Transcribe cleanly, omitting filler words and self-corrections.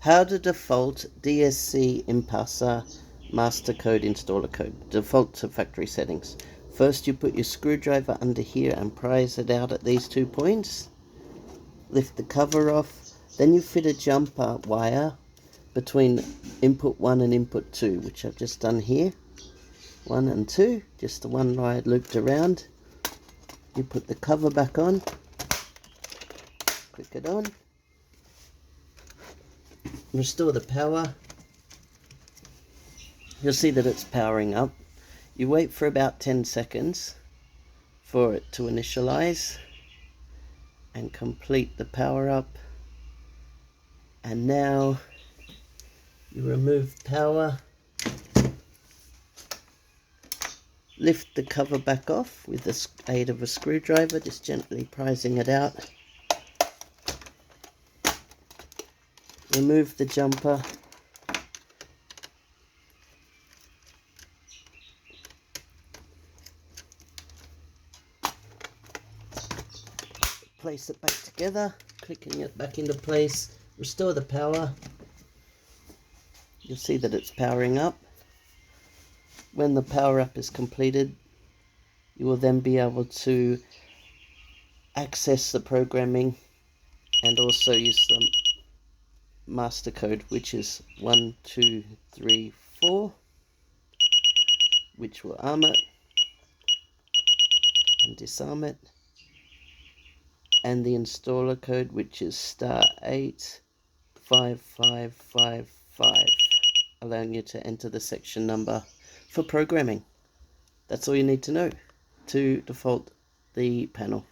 How to default DSC Impassa master code installer code. Default to factory settings. First you put your screwdriver under here and prise it out at these 2 points. Lift the cover off. Then you fit a jumper wire between input 1 and input 2, which I've just done here. 1 and 2, just the one wire looped around. You put the cover back on. Click it on. Restore the power. You'll see that it's powering up. You wait for about 10 seconds for it to initialize and complete the power up. And now you remove power, lift the cover back off with the aid of a screwdriver, just gently prising it out. Remove the jumper. Place it back together, clicking it back into place. Restore the power. You'll see that it's powering up. When the power up is completed, you will then be able to access the programming and also use the master code, which is 1234, which will arm it and disarm it, and the installer code, which is *85555, allowing you to enter the section number for programming. That's all you need to know to default the panel.